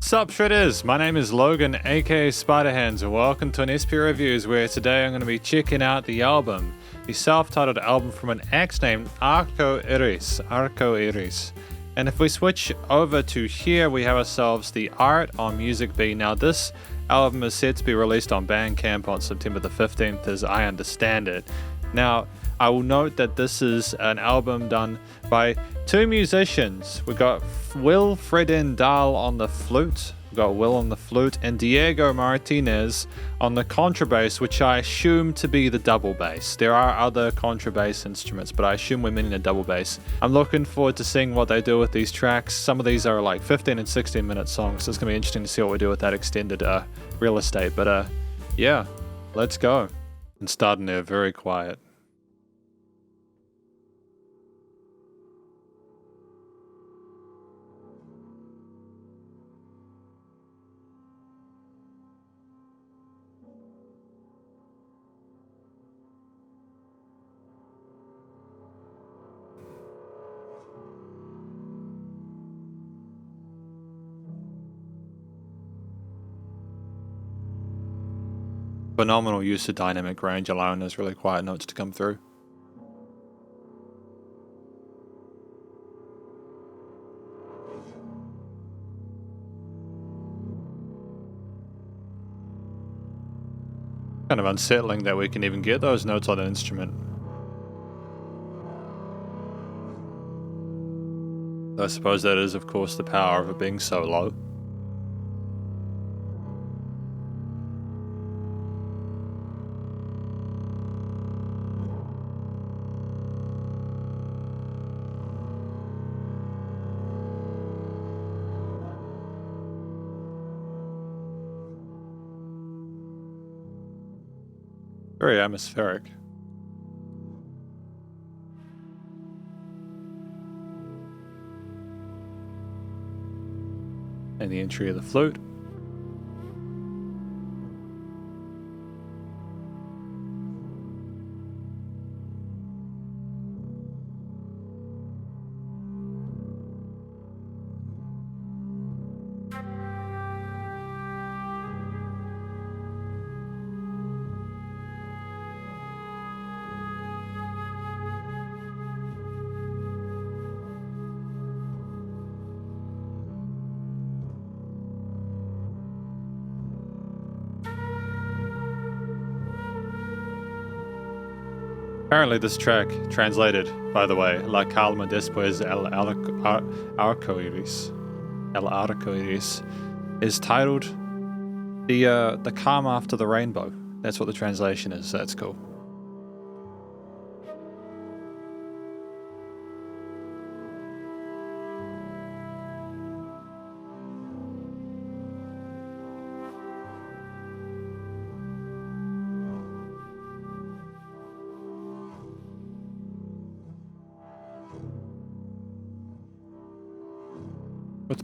Sup Shredders, my name is Logan aka Spiderhands and welcome to an SP Reviews where today I'm going to be checking out the album, the self-titled album from an act named Arcoíris. And if we switch over to here we have ourselves the art on Music B. Now this album is set to be released on Bandcamp on September the 15th as I understand it. Now I will note that this is an album done by two musicians. We got Will Fredendal on the flute, we got Will on the flute, and Diego Martinez on the contrabass, which I assume to be the double bass. There are other contrabass instruments, but I assume we're meaning a double bass. I'm looking forward to seeing what they do with these tracks. Some of these are like 15 and 16 minute songs, so it's going to be interesting to see what we do with that extended real estate. But yeah, let's go. And starting there very quiet. Phenomenal use of dynamic range allowing those really quiet notes to come through. Kind of unsettling that we can even get those notes on an instrument. I suppose that is of course the power of it being so low. Very atmospheric. And the entry of the flute. Apparently this track, translated, by the way, La calma después arcoíris, is titled the calm after the rainbow. That's what the translation is, so that's cool.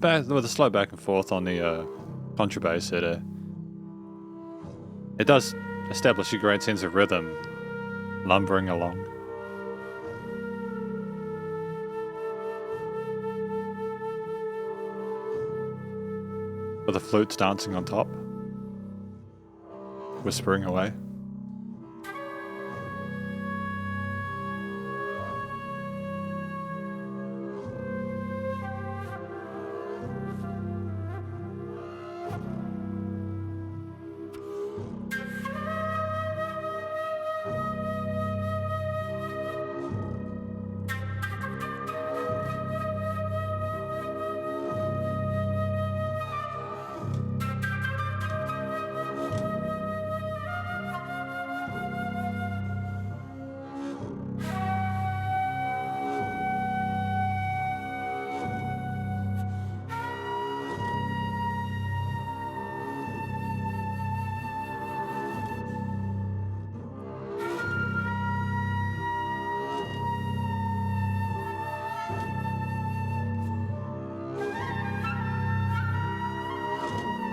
With a slow back and forth on the contrabass, it does establish a great sense of rhythm, lumbering along. With the flutes dancing on top, whispering away.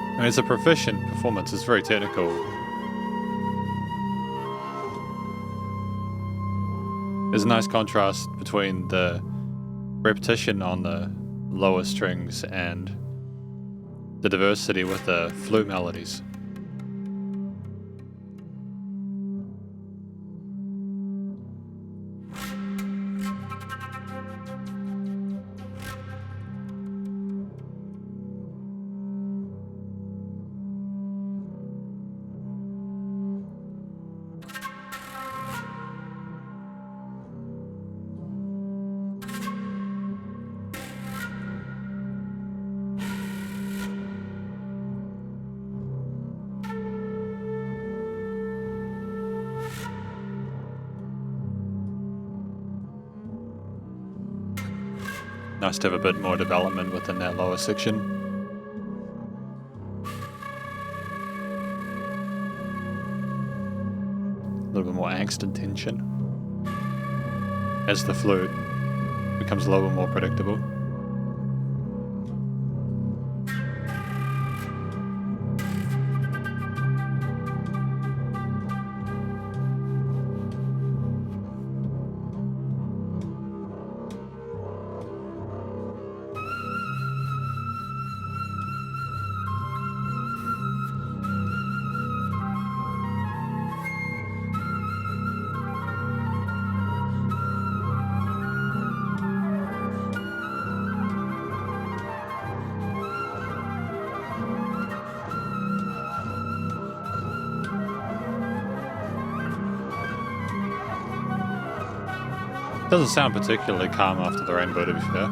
I mean, it's a proficient performance, it's very technical. There's a nice contrast between the repetition on the lower strings and the diversity with the flute melodies. Nice to have a bit more development within that lower section. A little bit more angst and tension as the flute becomes a little bit more predictable. Doesn't sound particularly calm after the rainbow, to be fair.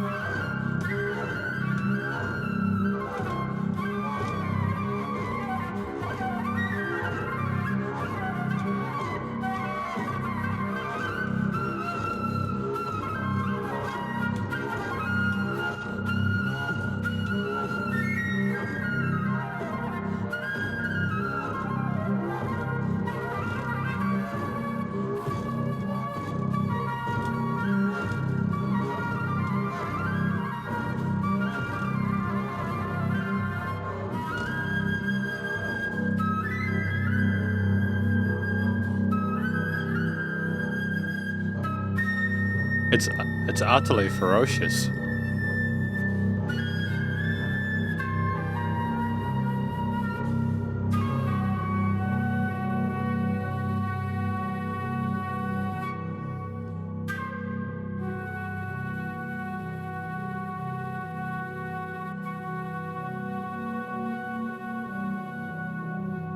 It's utterly ferocious.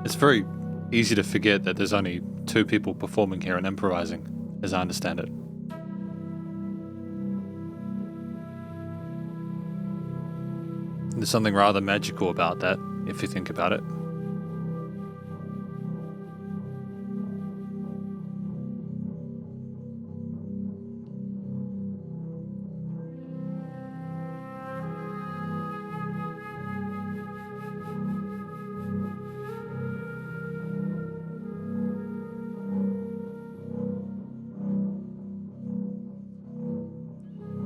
It's very easy to forget that there's only two people performing here and improvising, as I understand it. There's something rather magical about that, if you think about it.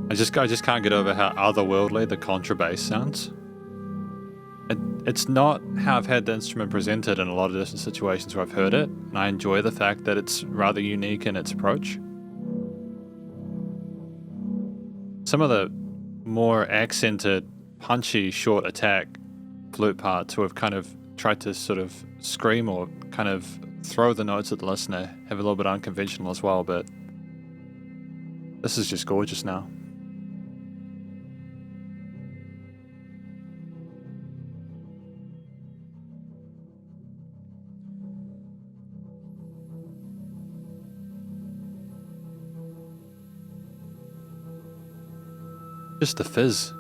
I just can't get over how otherworldly the contrabass sounds. It's not how I've had the instrument presented in a lot of different situations where I've heard it, and I enjoy the fact that it's rather unique in its approach. Some of the more accented, punchy, short attack flute parts who have kind of tried to sort of scream or kind of throw the notes at the listener have a little bit unconventional as well, but this is just gorgeous now. Just the fizz.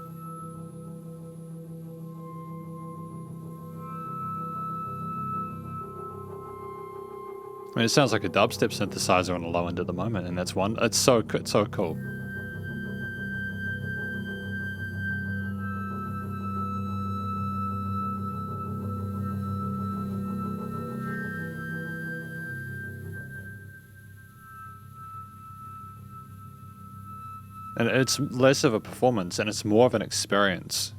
I mean, it sounds like a dubstep synthesizer on the low end at the moment, and that's one. It's so cool. And it's less of a performance and it's more of an experience.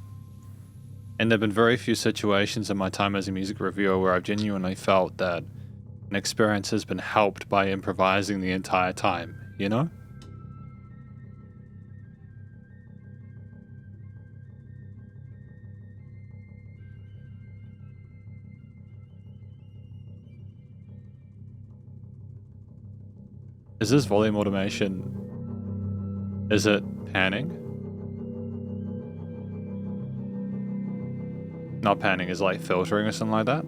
And there have been very few situations in my time as a music reviewer where I've genuinely felt that an experience has been helped by improvising the entire time, you know? Is this volume automation? Is it panning? Not panning, is like filtering or something like that?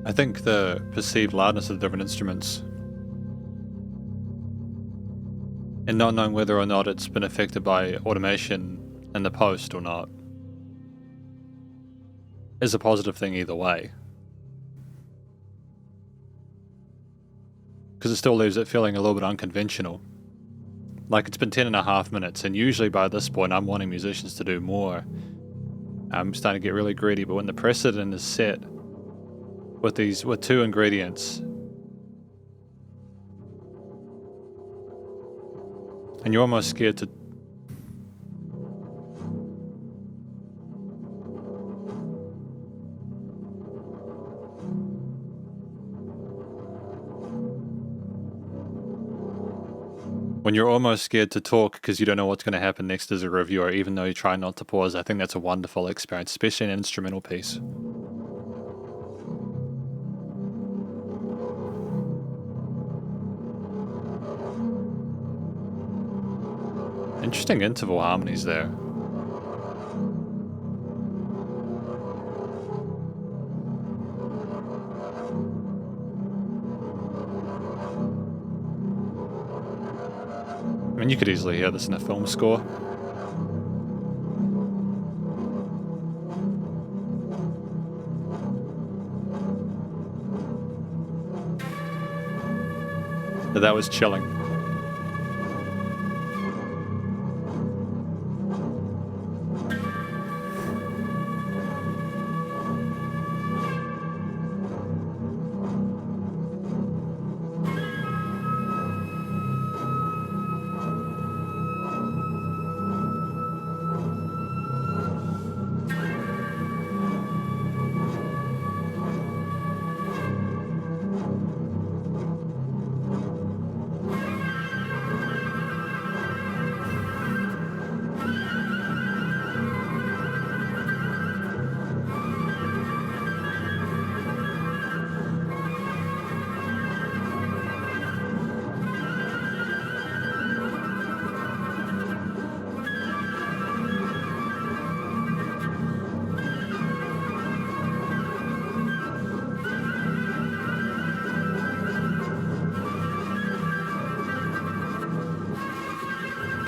I think the perceived loudness of the different instruments and not knowing whether or not it's been affected by automation in the post or not is a positive thing either way. Because it still leaves it feeling a little bit unconventional. Like it's been 10.5 minutes, and usually by this point I'm wanting musicians to do more. I'm starting to get really greedy, but when the precedent is set with two ingredients, and you're almost scared to talk because you don't know what's going to happen next as a reviewer, even though you try not to pause. I think that's a wonderful experience, especially an instrumental piece. Interesting interval harmonies there. I mean, you could easily hear this in a film score. But that was chilling.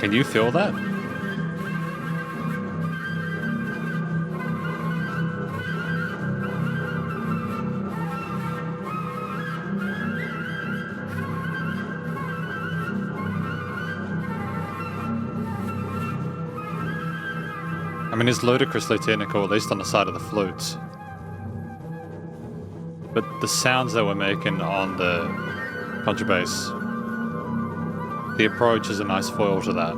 Can you feel that? I mean, it's ludicrously technical, at least on the side of the flutes. But the sounds that we're making on the contrabass, the approach is a nice foil to that.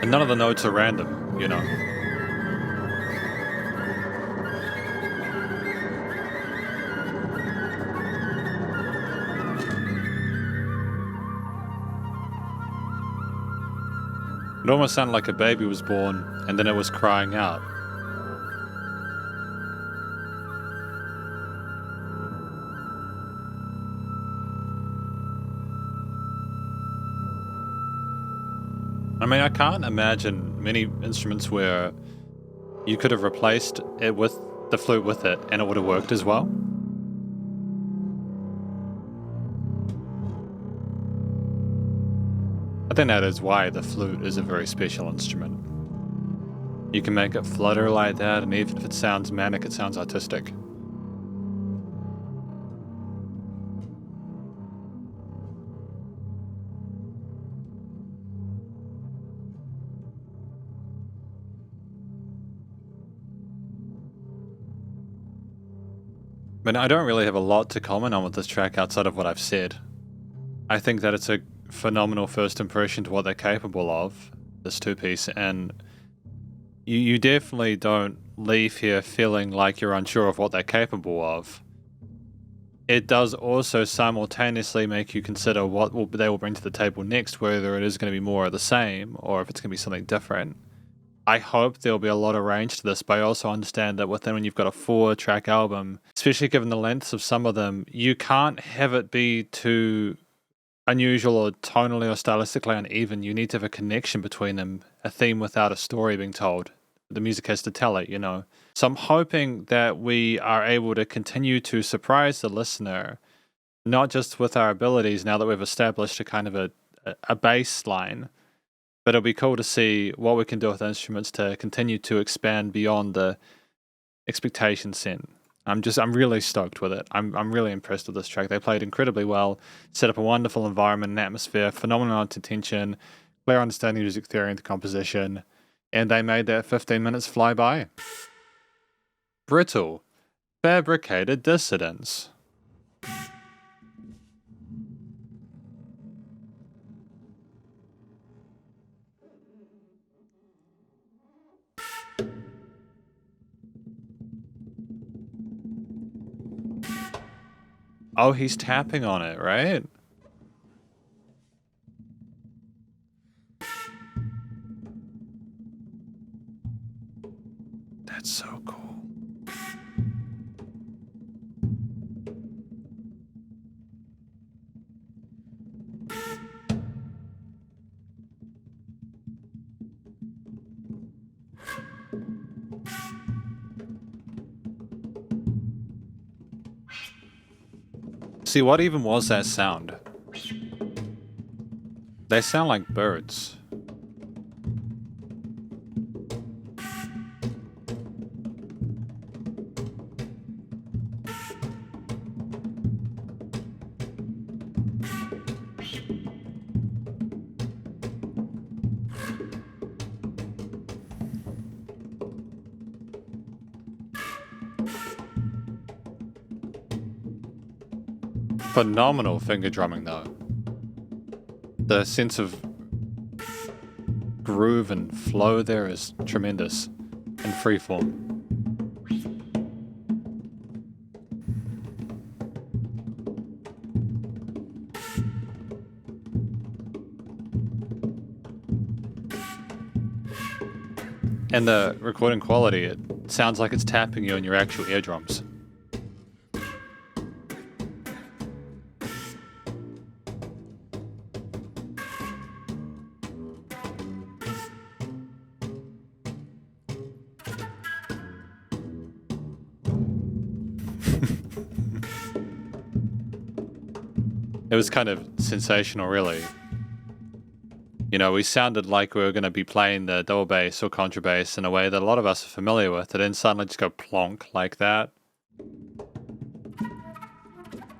And none of the notes are random, you know. It almost sounded like a baby was born and then it was crying out. I mean, I can't imagine many instruments where you could have replaced it with the flute with it and it would have worked as well. I think that is why the flute is a very special instrument. You can make it flutter like that, and even if it sounds manic, it sounds artistic. But I don't really have a lot to comment on with this track outside of what I've said. I think that it's a phenomenal first impression to what they're capable of, this two-piece, and you definitely don't leave here feeling like you're unsure of what they're capable of. It does also simultaneously make you consider what they will bring to the table next, whether it is going to be more of the same or if it's going to be something different. I hope there'll be a lot of range to this, but I also understand that when you've got a 4-track album, especially given the lengths of some of them, you can't have it be too unusual or tonally or stylistically uneven. You need to have a connection between them, a theme without a story being told. The music has to tell it, So I'm hoping that we are able to continue to surprise the listener, not just with our abilities now that we've established a kind of a baseline, but it'll be cool to see what we can do with instruments to continue to expand beyond the expectation set. I'm really stoked with it. I'm really impressed with this track. They played incredibly well, set up a wonderful environment and atmosphere, phenomenal attention, clear understanding of music theory and composition, and they made that 15 minutes fly by. Brittle, fabricated dissidence. Oh, he's tapping on it, right? That's so cool. See, what even was that sound? They sound like birds. Phenomenal finger drumming though. The sense of groove and flow there is tremendous and freeform. And the recording quality, it sounds like it's tapping you in your actual eardrums. It was kind of sensational, really. We sounded like we were going to be playing the double bass or contrabass in a way that a lot of us are familiar with, and then suddenly just go plonk like that.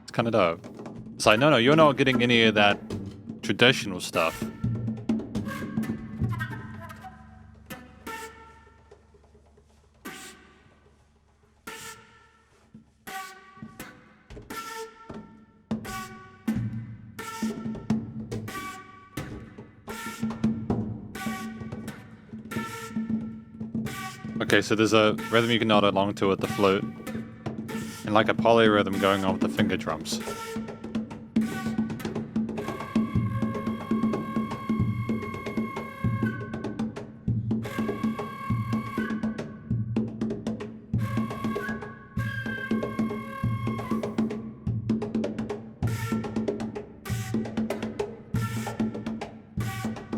It's kind of dope. It's like, no, you're not getting any of that traditional stuff. Okay, so there's a rhythm you can nod along to with the flute, and like a polyrhythm going on with the finger drums.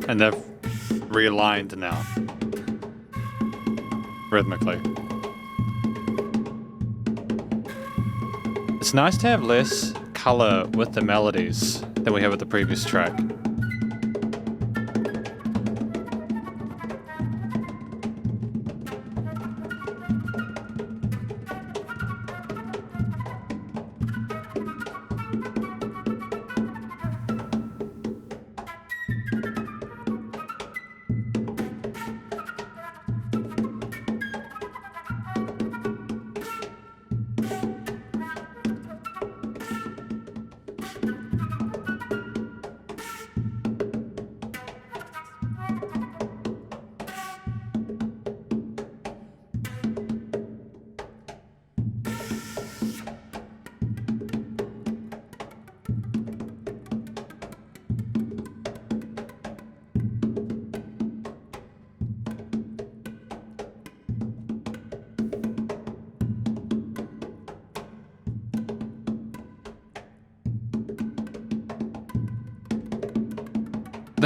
And they've realigned now. Rhythmically. It's nice to have less color with the melodies than we have with the previous track.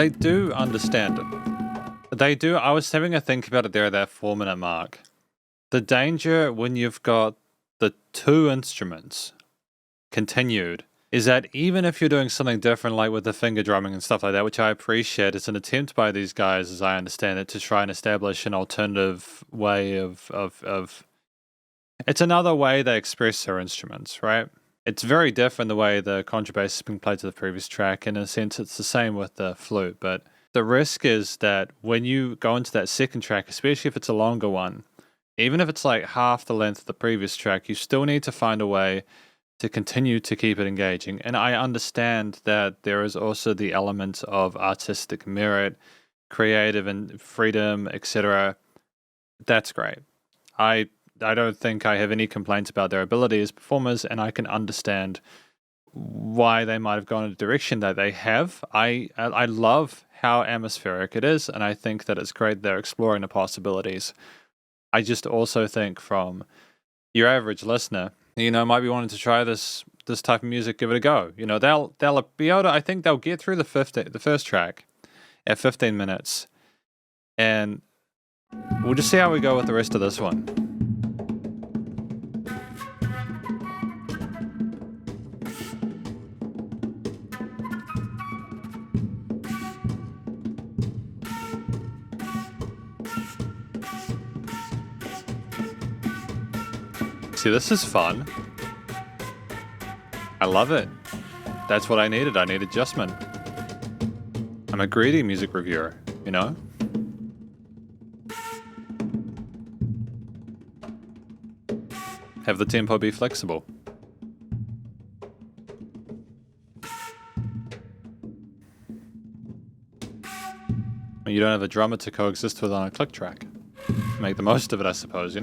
They do understand it. They do. I was having a think about it there at that 4-minute mark. The danger when you've got the two instruments continued is that even if you're doing something different, like with the finger drumming and stuff like that, which I appreciate, it's an attempt by these guys, as I understand it, to try and establish an alternative way of it's another way they express their instruments, right? It's very different the way the contrabass has been played to the previous track. In a sense, it's the same with the flute, but the risk is that when you go into that second track, especially if it's a longer one, even if it's like half the length of the previous track, you still need to find a way to continue to keep it engaging. And I understand that there is also the element of artistic merit, creative and freedom, etc. That's great. I don't think I have any complaints about their ability as performers, and I can understand why they might have gone in a direction that they have. I love how atmospheric it is, and I think that it's great they're exploring the possibilities. I just also think from your average listener, might be wanting to try this type of music, give it a go. They'll be able to, I think they'll get through the first track at 15 minutes, and we'll just see how we go with the rest of this one. See, this is fun. I love it. That's what I needed. I need adjustment. I'm a greedy music reviewer, Have the tempo be flexible. You don't have a drummer to coexist with on a click track. Make the most of it, I suppose,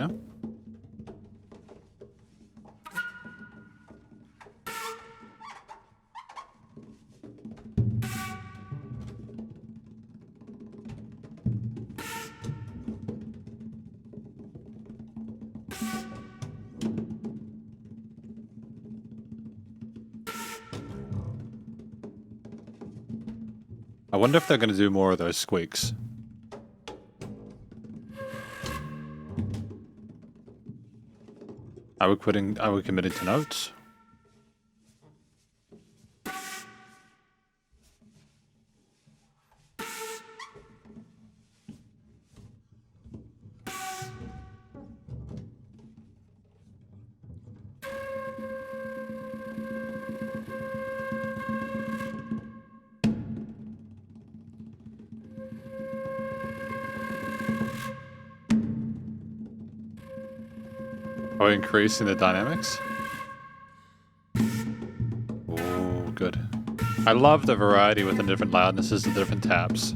I wonder if they're going to do more of those squeaks. Are we committing to notes? Are we increasing the dynamics? Oh, good. I love the variety with the different loudnesses and different taps.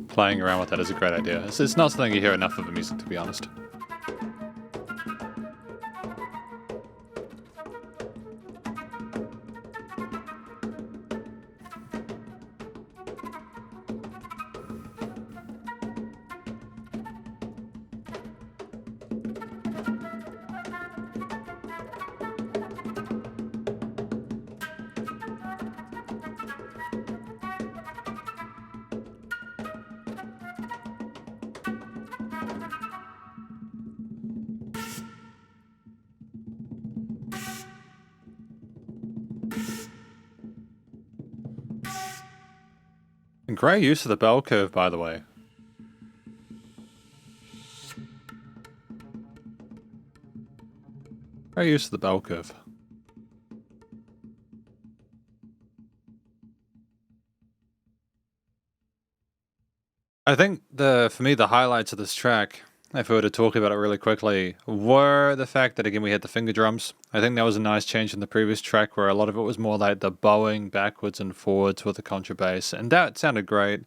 Playing around with that is a great idea. It's not something you hear enough of in music, to be honest. And great use of the bell curve, by the way. Great use of the bell curve. I think for me, the highlights of this track, if we were to talk about it really quickly, were the fact that, again, we had the finger drums. I think that was a nice change in the previous track where a lot of it was more like the bowing backwards and forwards with the contrabass, and that sounded great.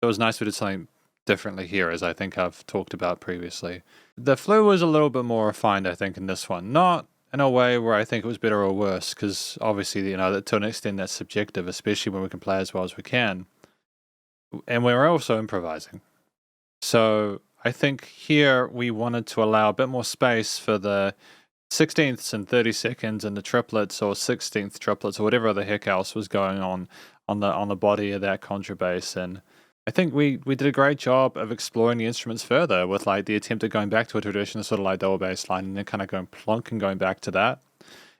It was nice we did something differently here, as I think I've talked about previously. The flute was a little bit more refined, I think, in this one. Not in a way where I think it was better or worse, because obviously, to an extent that's subjective, especially when we can play as well as we can. And we're also improvising. So I think here we wanted to allow a bit more space for the 16ths and 32nds and the triplets or 16th triplets or whatever the heck else was going on the body of that contrabass. And I think we did a great job of exploring the instruments further with like the attempt at going back to a traditional sort of like double bass line and then kind of going plunk and going back to that.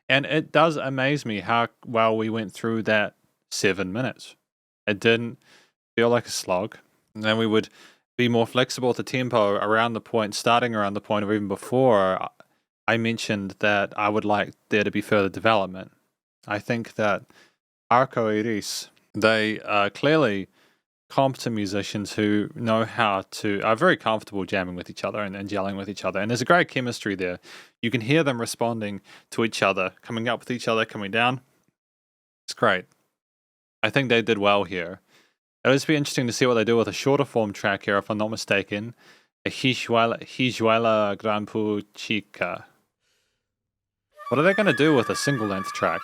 And it does amaze me how well we went through that 7 minutes. It didn't feel like a slog. And then we would be more flexible with the tempo around the point, starting around the point or even before. I mentioned that I would like there to be further development. I think that arcoíris, they are clearly competent musicians who know how to, are very comfortable jamming with each other and gelling with each other. And there's a great chemistry there. You can hear them responding to each other, coming up with each other, coming down. It's great. I think they did well here. It'll just be interesting to see what they do with a shorter form track here, if I'm not mistaken. A hijuelagranpuchica. What are they going to do with a single length track?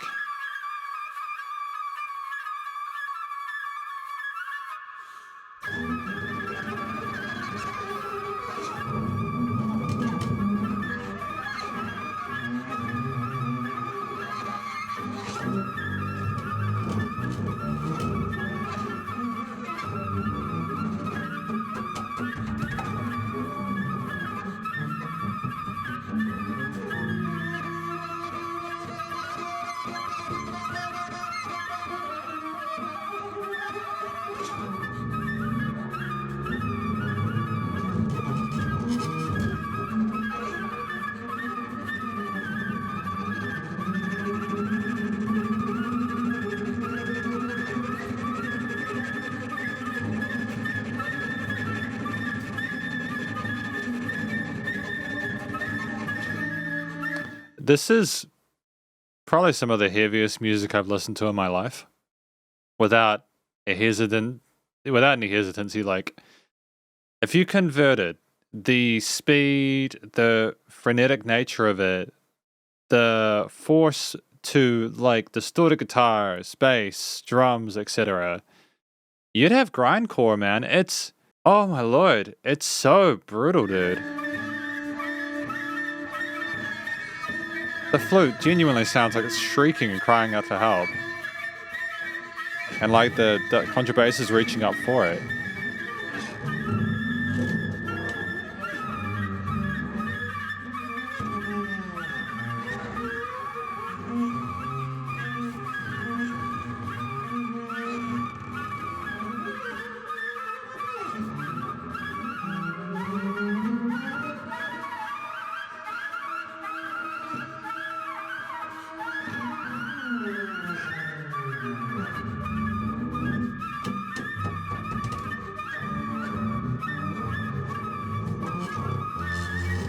This is probably some of the heaviest music I've listened to in my life. Without any hesitancy, like if you converted the speed, the frenetic nature of it, the force to like distorted guitars, bass, drums, etc., you'd have grindcore, man. It's, oh my lord, it's so brutal, dude. The flute genuinely sounds like it's shrieking and crying out for help. And like the contrabass is reaching up for it.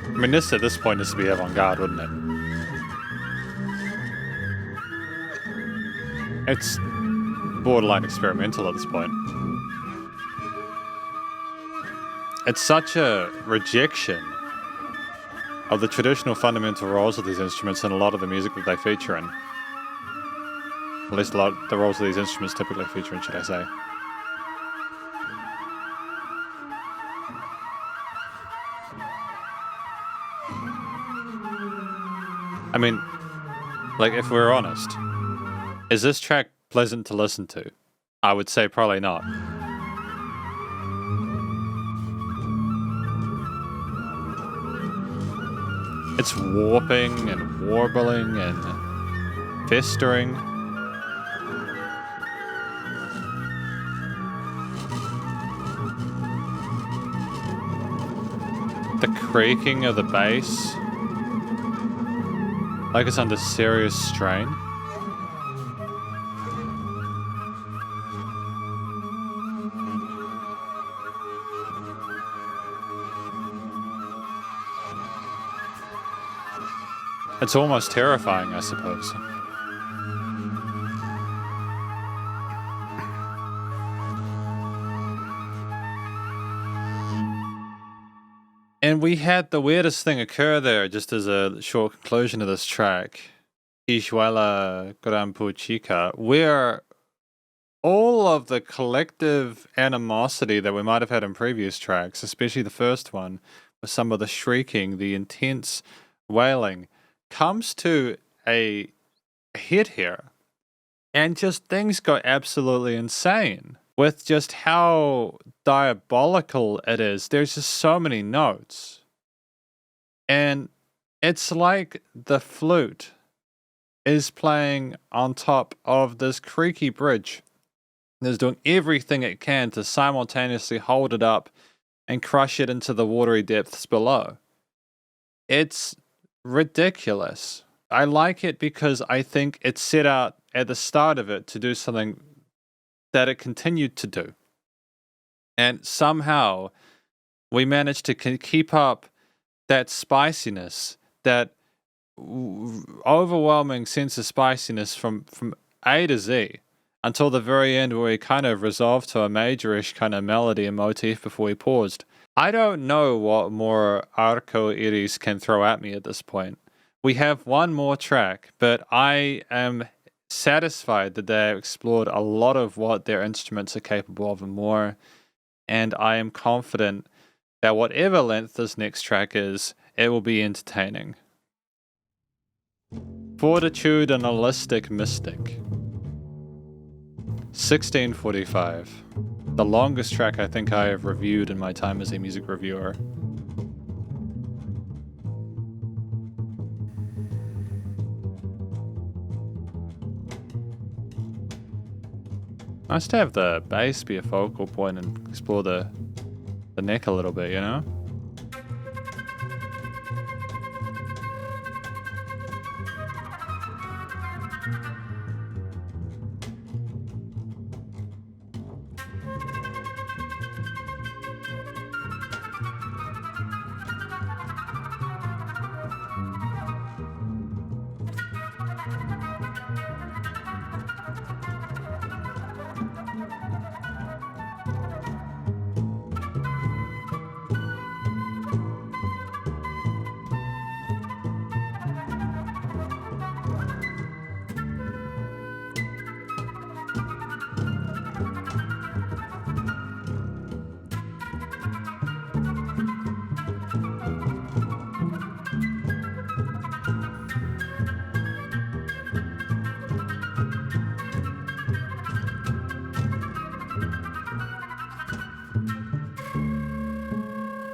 I mean, this at this point is to be avant-garde, wouldn't it? It's borderline experimental at this point. It's such a rejection of the traditional fundamental roles of these instruments in a lot of the music that they feature in. At least a lot of the roles that these instruments typically feature in, should I say. I mean, like, if we're honest, is this track pleasant to listen to? I would say probably not. It's warping and warbling and festering. The creaking of the bass, like it's under serious strain. It's almost terrifying, I suppose. And we had the weirdest thing occur there, just as a short conclusion of this track, hijuelagranpuchica, where all of the collective animosity that we might have had in previous tracks, especially the first one, with some of the shrieking, the intense wailing, comes to a hit here. And just things go absolutely insane with just how diabolical it is. There's just so many notes. And it's like the flute is playing on top of this creaky bridge. It's doing everything it can to simultaneously hold it up and crush it into the watery depths below. It's ridiculous. I like it because I think it set out at the start of it to do something that it continued to do. And somehow we managed to keep up that spiciness, that overwhelming sense of spiciness from A to Z until the very end, where we kind of resolved to a majorish kind of melody and motif before we paused. I don't know what more arcoíris can throw at me at this point. We have one more track, but I am satisfied that they have explored a lot of what their instruments are capable of and more, and I am confident that whatever length this next track is, it will be entertaining. Fortitudinalistic Mystic, 1645. The longest track I think I have reviewed in my time as a music reviewer. Nice to have the bass be a focal point and explore the neck a little bit, you know?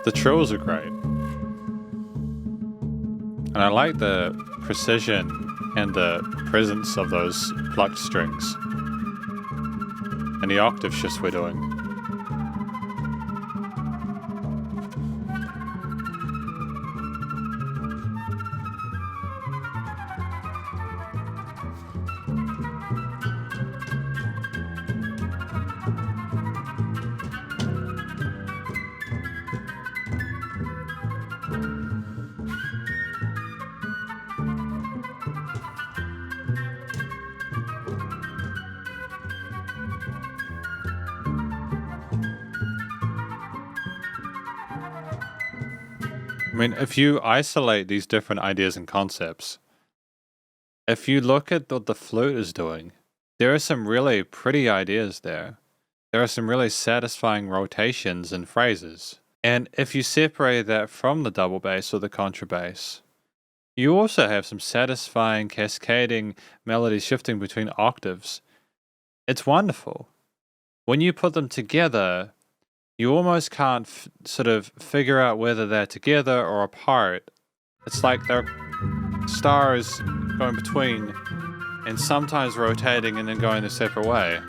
The trills are great. And I like the precision and the presence of those plucked strings. And the octave shifts we're doing. I mean, if you isolate these different ideas and concepts, if you look at what the flute is doing, there are some really pretty ideas there. There are some really satisfying rotations and phrases. And if you separate that from the double bass or the contrabass, you also have some satisfying cascading melodies shifting between octaves. It's wonderful. When you put them together, you almost can't sort of figure out whether they're together or apart. It's like they're stars going between and sometimes rotating and then going a separate way.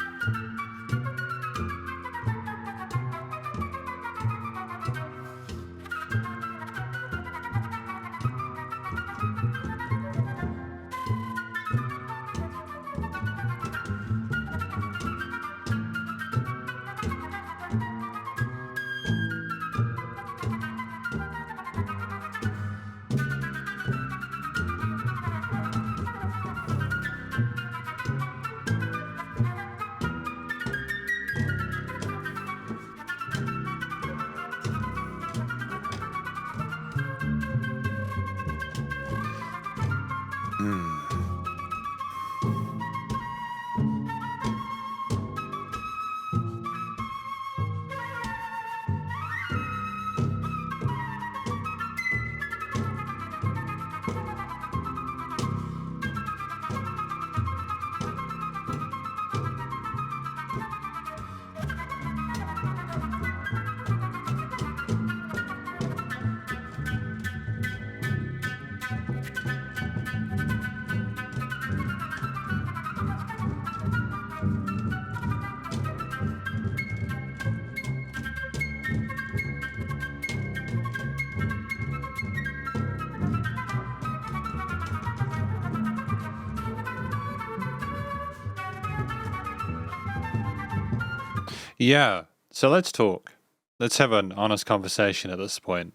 Yeah, so let's talk. Let's have an honest conversation at this point.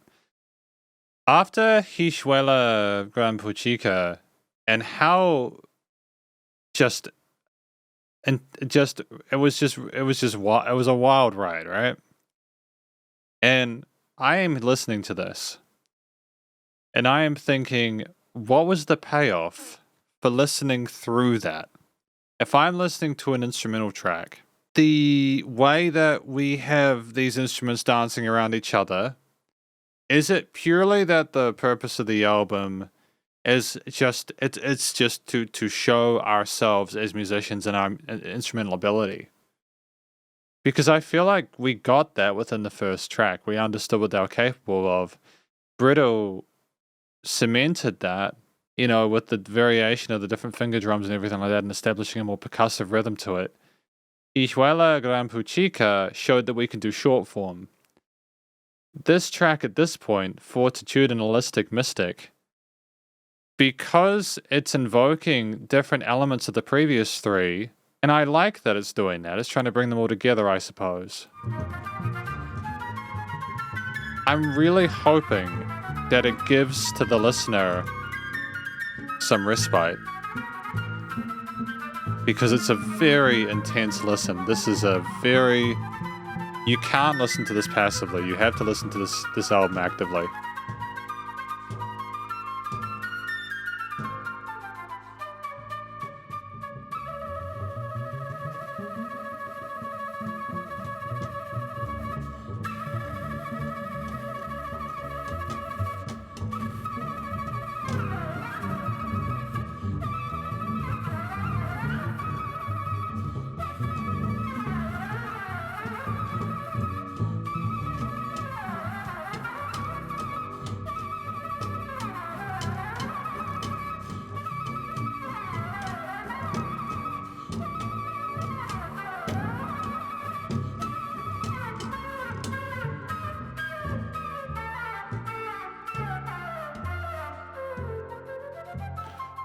After hijuelagranpuchica and how just and just it was a wild ride, right? And I am listening to this and I am thinking, what was the payoff for listening through that? If I'm listening to an instrumental track, the way that we have these instruments dancing around each other, is it purely that the purpose of the album is just it's just to show ourselves as musicians and our instrumental ability? Because I feel like we got that within the first track. We understood what they were capable of. Brittle cemented that, with the variation of the different finger drums and everything like that, and establishing a more percussive rhythm to it. hijuelagranpuchica showed that we can do short form. This track at this point, fortitudinalistic mystic, because it's invoking different elements of the previous three, and I like that it's doing that. It's trying to bring them all together, I suppose. I'm really hoping that it gives to the listener some respite, because it's a very intense listen. This is you can't listen to this passively. You have to listen to this album actively.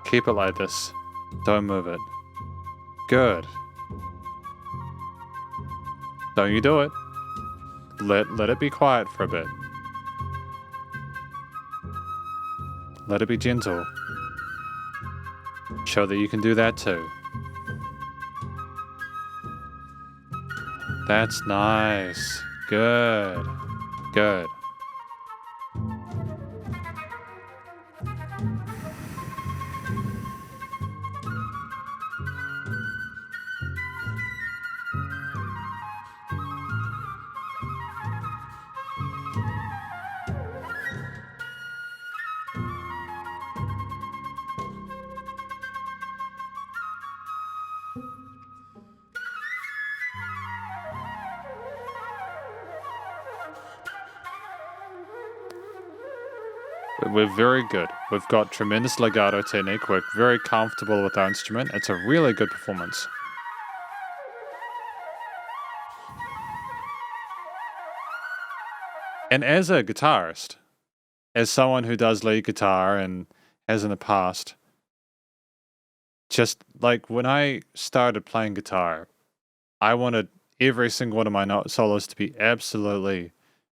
Keep it like this. Don't move it. Good. Don't you do it. Let it be quiet for a bit. Let it be gentle. Show that you can do that too. That's nice. Good. Good. We're very good. We've got tremendous legato technique. We're very comfortable with our instrument. It's a really good performance. And as a guitarist, as someone who does lead guitar and has in the past, just like when I started playing guitar, I wanted every single one of my solos to be absolutely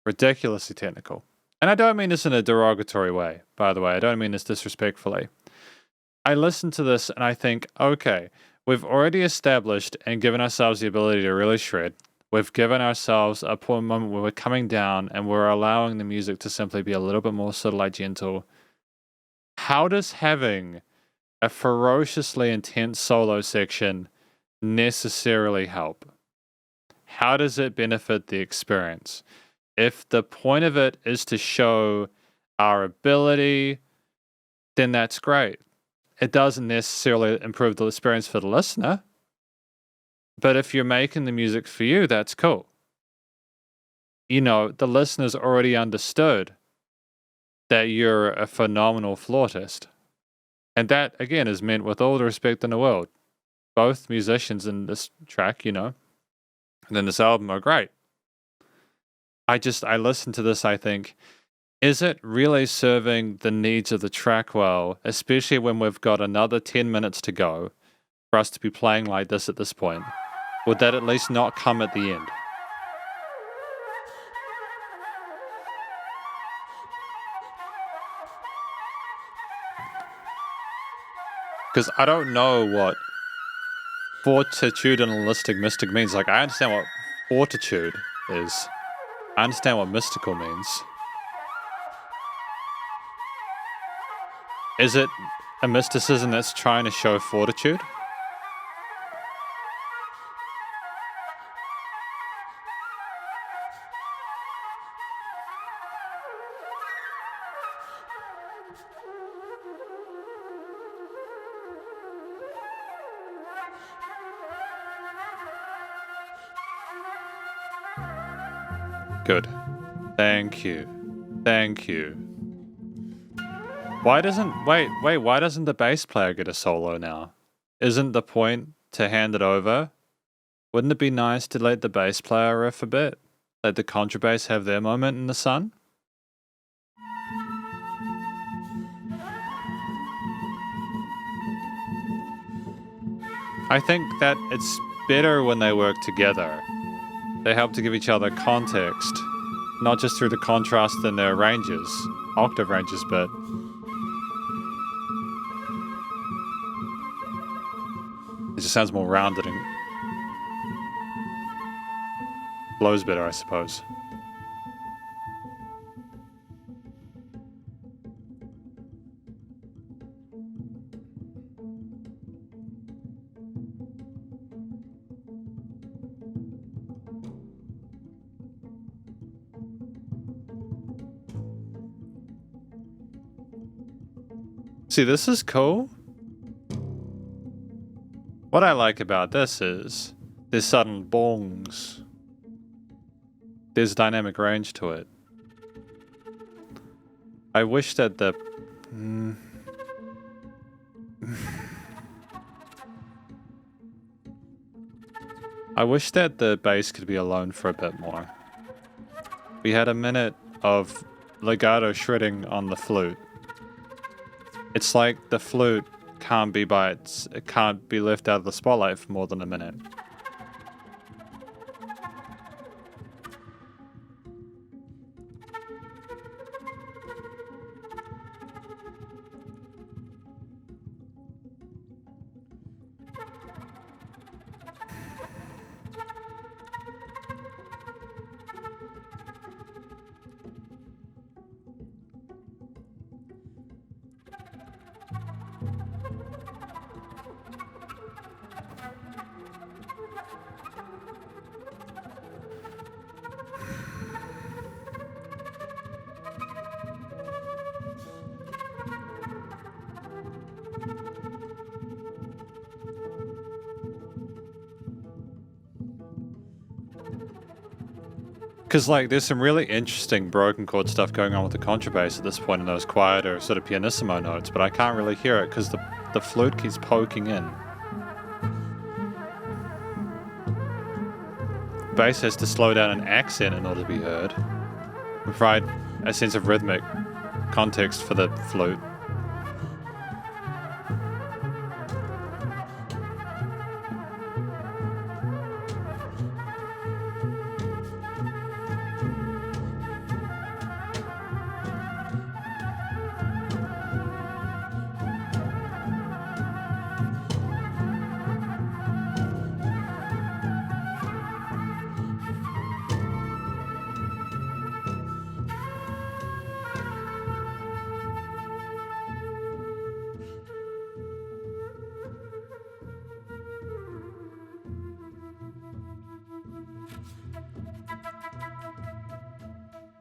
ridiculously technical. And I don't mean this in a derogatory way, by the way. I don't mean this disrespectfully. I listen to this and I think, okay, we've already established and given ourselves the ability to really shred. We've given ourselves a moment where we're coming down and we're allowing the music to simply be a little bit more sort of like gentle. How does having a ferociously intense solo section necessarily help? How does it benefit the experience? If the point of it is to show our ability, then that's great. It doesn't necessarily improve the experience for the listener, but if you're making the music for you, that's cool. The listener's already understood that you're a phenomenal flautist. And that, again, is meant with all the respect in the world. Both musicians in this track, and in this album are great. I listen to this, I think, is it really serving the needs of the track well, especially when we've got another 10 minutes to go for us to be playing like this at this point? Would that at least not come at the end? Because I don't know what fortitudinalistic mystic means. Like, I understand what fortitude is. I understand what mystical means. Is it a mysticism that's trying to show fortitude? Good. Thank you. Thank you. Why doesn't the bass player get a solo now? Isn't the point to hand it over? Wouldn't it be nice to let the bass player riff a bit? Let the contrabass have their moment in the sun? I think that it's better when they work together. They help to give each other context, not just through the contrast in their ranges, octave ranges, but it just sounds more rounded and flows better, I suppose. See, this is cool. What I like about this is there's sudden bongs. There's dynamic range to it. I wish that the... I wish that the bass could be alone for a bit more. We had a minute of legato shredding on the flute. It's like the flute can't be it can't be left out of the spotlight for more than a minute. Because, like, there's some really interesting broken chord stuff going on with the contrabass at this point in those quieter sort of pianissimo notes, but I can't really hear it because the flute keeps poking in. Bass has to slow down an accent in order to be heard, and provide a sense of rhythmic context for the flute.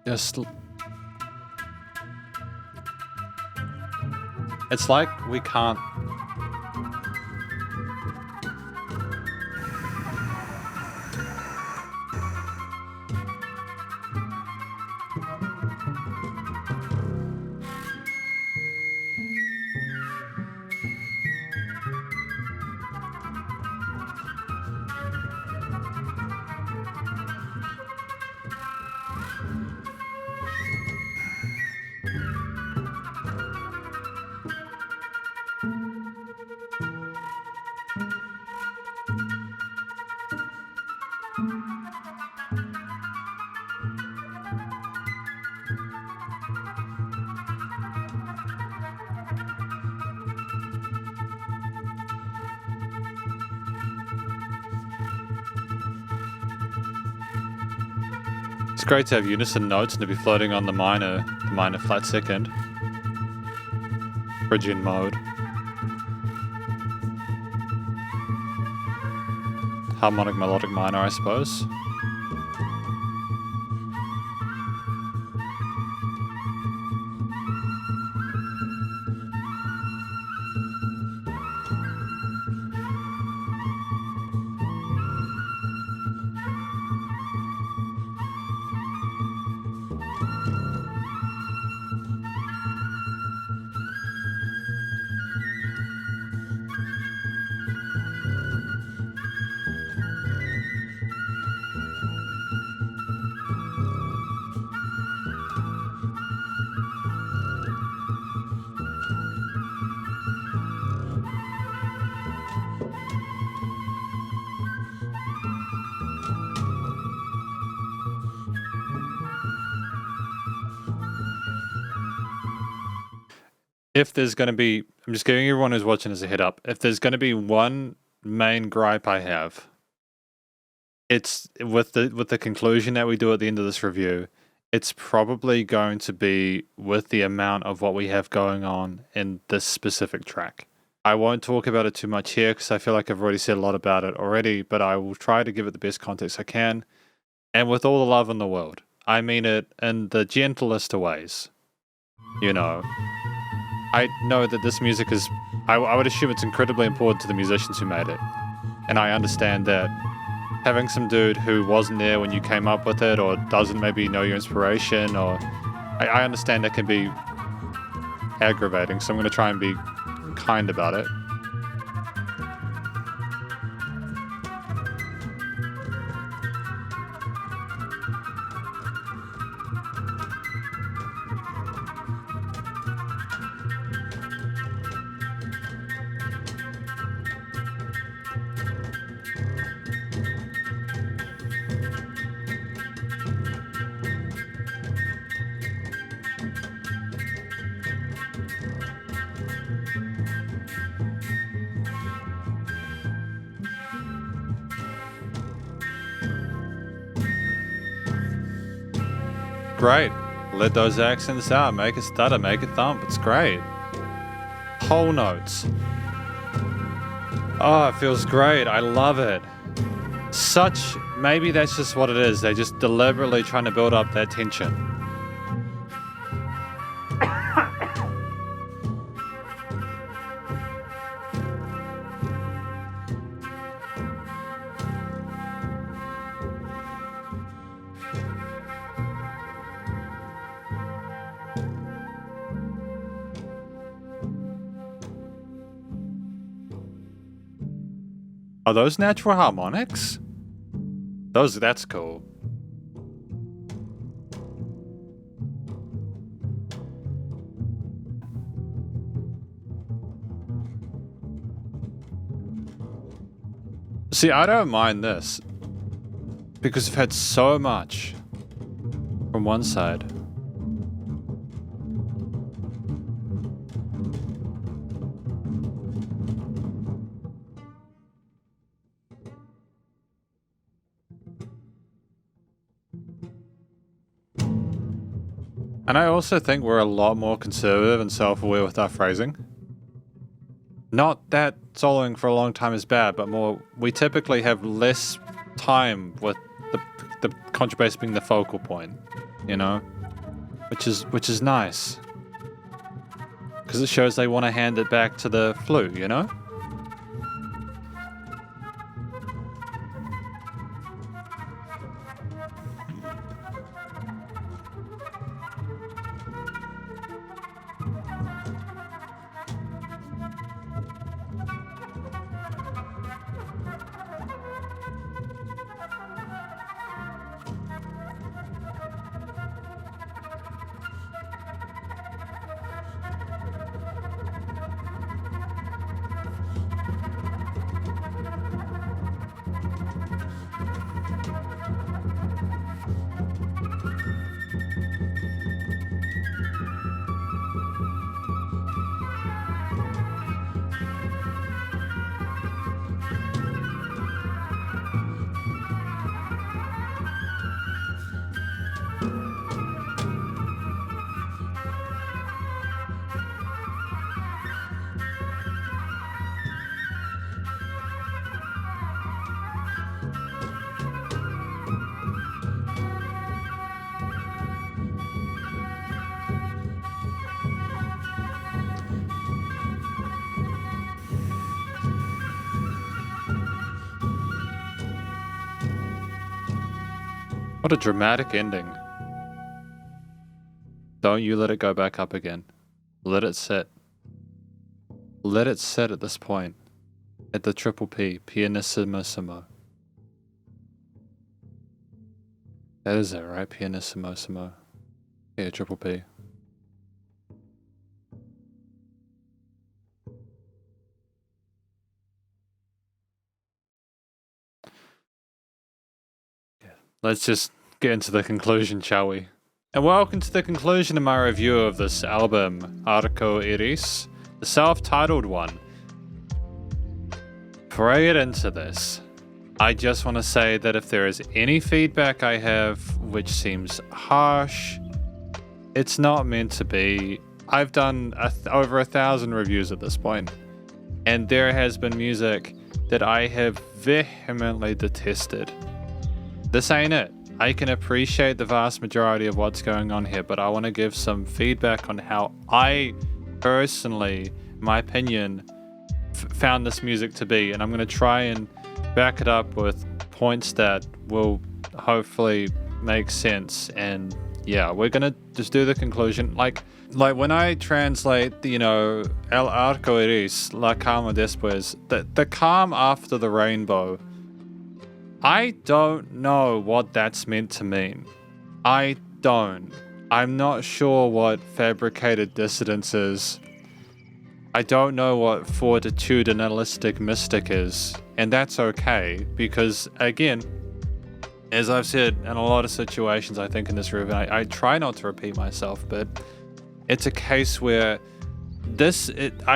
Just... It's like we can't... It's great to have unison notes and to be floating on the minor flat second. Phrygian mode. Harmonic melodic minor, I suppose. If there's going to be, I'm just giving everyone who's watching as a head up, if there's going to be one main gripe I have, it's with the conclusion that we do at the end of this review, it's probably going to be with the amount of what we have going on in this specific track. I won't talk about it too much here because I feel like I've already said a lot about it already, but I will try to give it the best context I can. And with all the love in the world, I mean it in the gentlest of ways. You know, I know that this music is, I would assume it's incredibly important to the musicians who made it. And I understand that having some dude who wasn't there when you came up with it or doesn't maybe know your inspiration, or I understand that can be aggravating, so I'm going to try and be kind about it. Great. Let those accents out. Make it stutter. Make it thump. It's great. Whole notes. Oh, it feels great. I love it. Maybe that's just what it is. They're just deliberately trying to build up that tension. Are those natural harmonics? That's cool. See, I don't mind this because I've had so much from one side. And I also think we're a lot more conservative and self-aware with our phrasing. Not that soloing for a long time is bad, but more, we typically have less time with the contrabass being the focal point, you know? Which is nice. Because it shows they want to hand it back to the flute, you know? What a dramatic ending. Don't you let it go back up again. Let it sit. Let it sit at this point. At the triple P, pianissimo. That is it, right? Pianissimo. Yeah, triple P. Yeah. Let's just get into the conclusion, shall we? And welcome to the conclusion of my review of this album, Arcoíris, the self-titled one. Before I get into this, I just want to say that if there is any feedback I have which seems harsh, it's not meant to be. I've done over 1,000 reviews at this point, and there has been music that I have vehemently detested. This ain't it. I can appreciate the vast majority of what's going on here, but I want to give some feedback on how I personally, my opinion, found this music to be, and I'm going to try and back it up with points that will hopefully make sense. And yeah, we're going to just do the conclusion. Like when I translate, el arcoíris, la calma después, the calm after the rainbow, I don't know what that's meant to mean. I don't. I'm not sure what fabricated dissidence is. I don't know what fortitudinalistic mystic is. And that's okay, because again, as I've said in a lot of situations, I think in this review, I try not to repeat myself, but it's a case where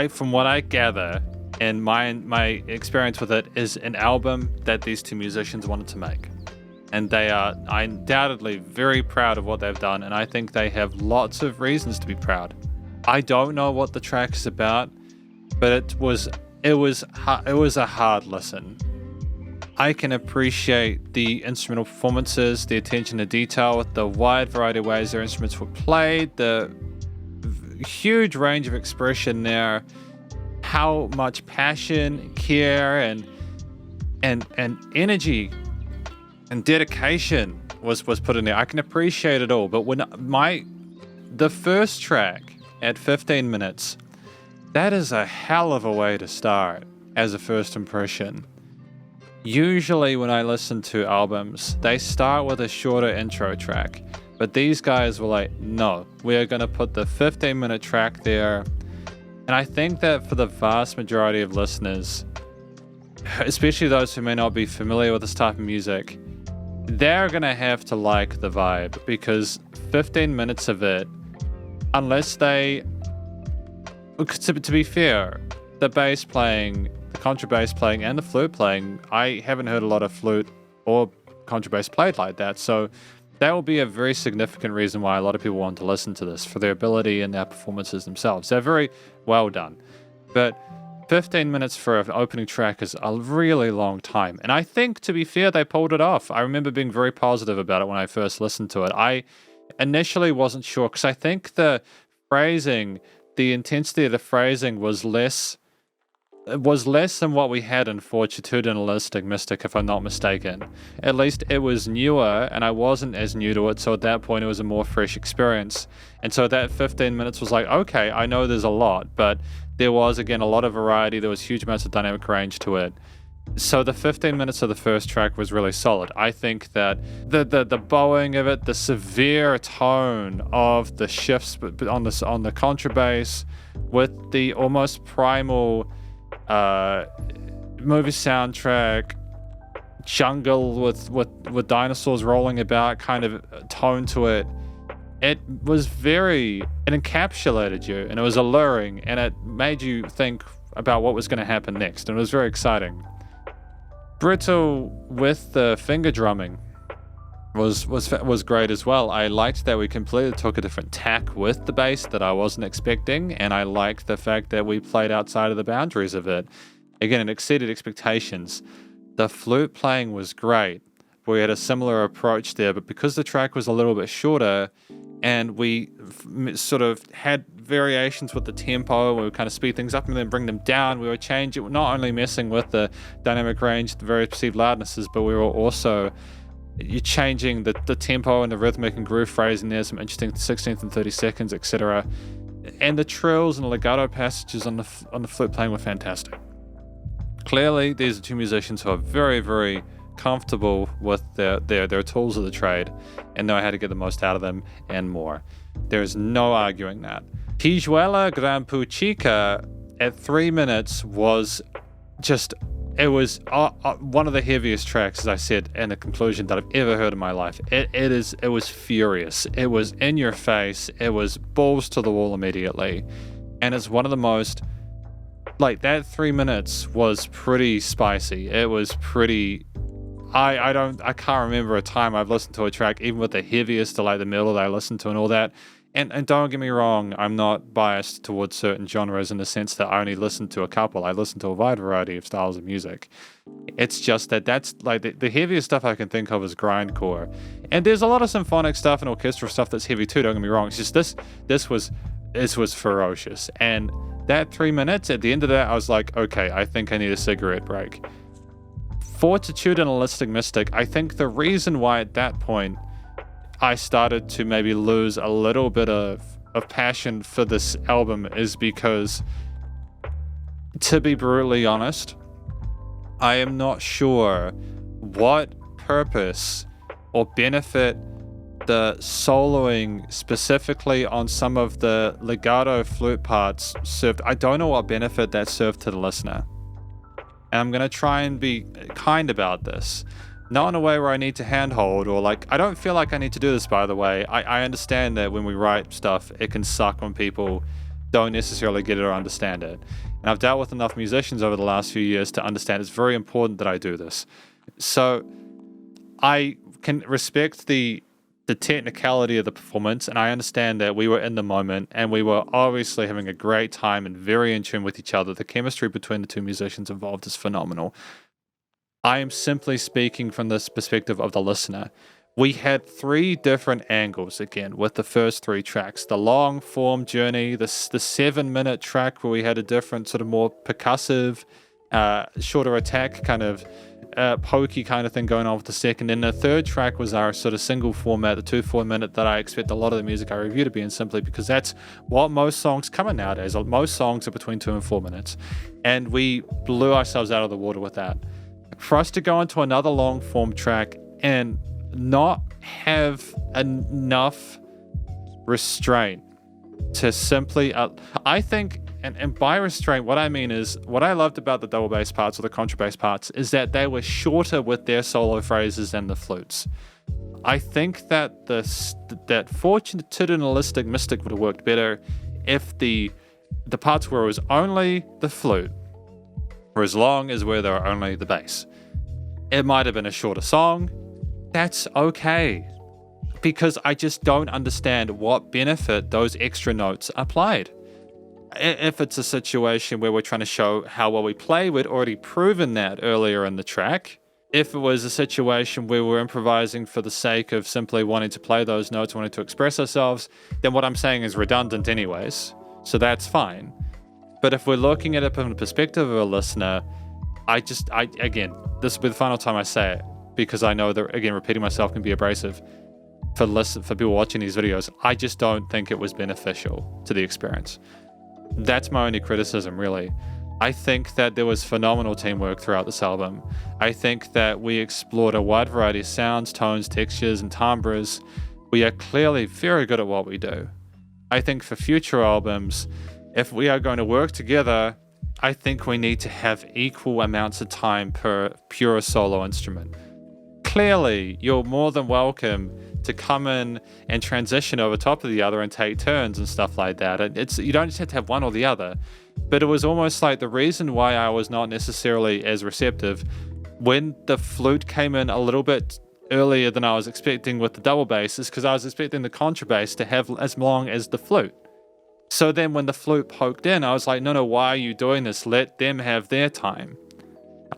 from what I gather, and my experience with it is an album that these two musicians wanted to make. And they are undoubtedly very proud of what they've done, and I think they have lots of reasons to be proud. I don't know what the track is about, but it was a hard listen. I can appreciate the instrumental performances, the attention to detail with the wide variety of ways their instruments were played, the huge range of expression there, how much passion, care, and energy and dedication was put in there. I can appreciate it all, but when the first track at 15 minutes, that is a hell of a way to start as a first impression. Usually when I listen to albums, they start with a shorter intro track, but these guys were like, no, we are going to put the 15-minute track there. And I think that for the vast majority of listeners, especially those who may not be familiar with this type of music, they're going to have to like the vibe, because 15 minutes of it, unless they... To be fair, the bass playing, the contrabass playing, and the flute playing, I haven't heard a lot of flute or contrabass played like that, so that will be a very significant reason why a lot of people want to listen to this, for their ability and their performances themselves. They're very well done. But 15 minutes for an opening track is a really long time. And I think, to be fair, they pulled it off. I remember being very positive about it when I first listened to it. I initially wasn't sure, because I think the phrasing, the intensity of the phrasing was less than what we had in fortitudinalistic mystic, if I'm not mistaken. At least it was newer, and I wasn't as new to it, so at that point it was a more fresh experience. And so that 15 minutes was like, okay, I know there's a lot, but there was, again, a lot of variety. There was huge amounts of dynamic range to it. So the 15 minutes of the first track was really solid. I think that the bowing of it, the severe tone of the shifts on the contrabass, with the almost primal movie soundtrack, jungle with dinosaurs rolling about kind of tone to it. It encapsulated you, and it was alluring, and it made you think about what was going to happen next, and it was very exciting. Brittle with the finger drumming was great as well. I liked that we completely took a different tack with the bass that I wasn't expecting, and I liked the fact that we played outside of the boundaries of it. Again, it exceeded expectations. The flute playing was great. We had a similar approach there, but because the track was a little bit shorter, and we sort of had variations with the tempo, we would kind of speed things up and then bring them down. We were not only messing with the dynamic range, the very perceived loudnesses, but we were also You're changing the tempo and the rhythmic and groove phrasing. There's some interesting 16th and 32nds, etc. And the trills and legato passages on the flute playing were fantastic. Clearly, these are two musicians who are very, very comfortable with their tools of the trade and know how to get the most out of them and more. There's no arguing that. Hijuelagranpuchica at 3 minutes was just, it was one of the heaviest tracks, as I said in the conclusion, that I've ever heard in my life. It was furious. It was in your face. It was balls to the wall immediately. And it's one of the most, like, that 3 minutes was pretty spicy. It was pretty, I can't remember a time I've listened to a track, even with the heaviest to like the middle that I listened to and all that. And don't get me wrong, I'm not biased towards certain genres in the sense that I only listen to a couple. I listen to a wide variety of styles of music. It's just that that's like the heaviest stuff I can think of is grindcore. And there's a lot of symphonic stuff and orchestral stuff that's heavy too, don't get me wrong. It's just this was ferocious. And that 3 minutes, at the end of that, I was like, okay, I think I need a cigarette break. Fortitudinalistic mystic, I think the reason why at that point I started to maybe lose a little bit of passion for this album is because, to be brutally honest, I am not sure what purpose or benefit the soloing specifically on some of the legato flute parts served. I don't know what benefit that served to the listener. And I'm going to try and be kind about this. Not in a way where I need to handhold or like, I don't feel like I need to do this, by the way. I understand that when we write stuff, it can suck when people don't necessarily get it or understand it. And I've dealt with enough musicians over the last few years to understand it's very important that I do this. So I can respect the technicality of the performance, and I understand that we were in the moment and we were obviously having a great time and very in tune with each other. The chemistry between the two musicians involved is phenomenal. I am simply speaking from this perspective of the listener. We had 3 different angles again with the first 3 tracks. The long form journey, the 7-minute track where we had a different sort of more percussive, shorter attack kind of pokey kind of thing going on with the second. And the third track was our sort of single format, the 2 4-minute that I expect a lot of the music I review to be in, simply because that's what most songs come in nowadays. Most songs are between 2 and 4 minutes. And we blew ourselves out of the water with that. For us to go into another long form track and not have enough restraint to simply, I think, and by restraint, what I mean is, what I loved about the double bass parts or the contrabass parts is that they were shorter with their solo phrases than the flutes. I think that that fortitudinalistic mystic would have worked better if the parts where it was only the flute were as long as where there were only the bass. It might have been a shorter song. That's okay. Because I just don't understand what benefit those extra notes are played. If it's a situation where we're trying to show how well we play, we'd already proven that earlier in the track. If it was a situation where we're improvising for the sake of simply wanting to play those notes, wanting to express ourselves, then what I'm saying is redundant anyways. So that's fine. But if we're looking at it from the perspective of a listener, again, this will be the final time I say it, because I know that, again, repeating myself can be abrasive for people watching these videos. I just don't think it was beneficial to the experience. That's my only criticism, really. I think that there was phenomenal teamwork throughout this album. I think that we explored a wide variety of sounds, tones, textures, and timbres. We are clearly very good at what we do. I think for future albums, if we are going to work together, I think we need to have equal amounts of time per pure solo instrument. Clearly, you're more than welcome to come in and transition over top of the other and take turns and stuff like that. You don't just have to have one or the other. But it was almost like the reason why I was not necessarily as receptive when the flute came in a little bit earlier than I was expecting with the double bass is because I was expecting the contrabass to have as long as the flute. So then when the flute poked in, I was like, no, why are you doing this? Let them have their time.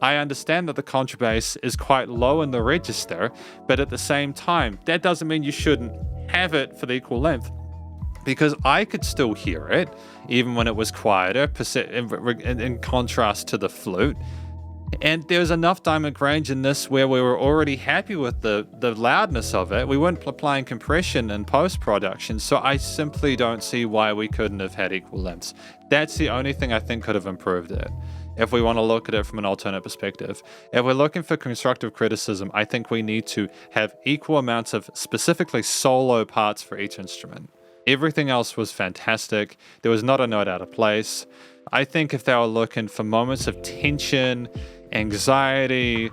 I understand that the contrabass is quite low in the register, but at the same time, that doesn't mean you shouldn't have it for the equal length. Because I could still hear it, even when it was quieter, in contrast to the flute. And there was enough dynamic range in this where we were already happy with the loudness of it. We weren't applying compression in post-production, so I simply don't see why we couldn't have had equal lengths. That's the only thing I think could have improved it, if we want to look at it from an alternate perspective. If we're looking for constructive criticism, I think we need to have equal amounts of specifically solo parts for each instrument. Everything else was fantastic. There was not a note out of place. I think if they were looking for moments of tension, anxiety,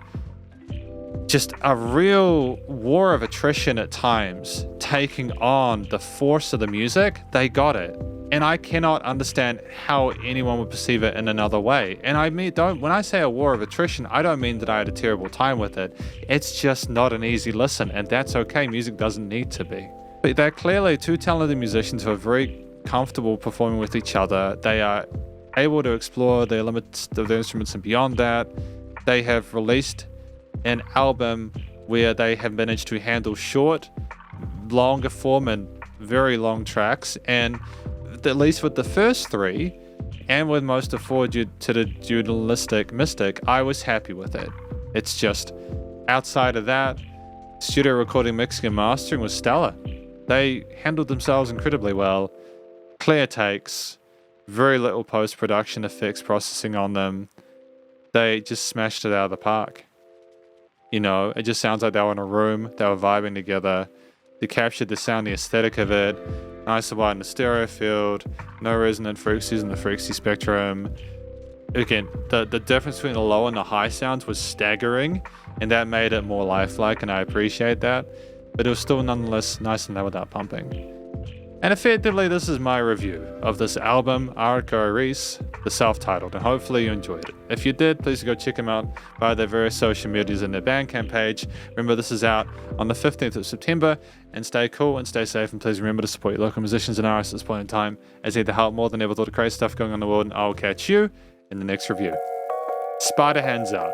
just a real war of attrition at times, taking on the force of the music, they got it. And I cannot understand how anyone would perceive it in another way. And I mean, when I say a war of attrition, I don't mean that I had a terrible time with it. It's just not an easy listen, and that's okay. Music doesn't need to be. But they're clearly two talented musicians who are very comfortable performing with each other. They are able to explore the limits of their instruments and beyond that. They have released an album where they have managed to handle short, longer form and very long tracks, and at least with the first three and with most of fortitudinalistic mystic, I was happy with it. It's just outside of that, studio recording, mixing and mastering was stellar. They handled themselves incredibly well. Clear takes, very little post-production effects processing on them. They just smashed it out of the park. You know, it just sounds like they were in a room, they were vibing together. They captured the sound, the aesthetic of it. Nice and wide in the stereo field, no resonant frequencies in the frequency spectrum. Again, the difference between the low and the high sounds was staggering, and that made it more lifelike, and I appreciate that. But it was still nonetheless nice and loud without pumping. And effectively, this is my review of this album, Arcoíris, the self-titled, and hopefully you enjoyed it. If you did, please go check them out via their various social medias and their Bandcamp page. Remember, this is out on the 15th of September, and stay cool and stay safe, and please remember to support your local musicians and artists at this point in time, as they help more than ever with all the crazy stuff going on in the world, and I'll catch you in the next review. Spiderhands out.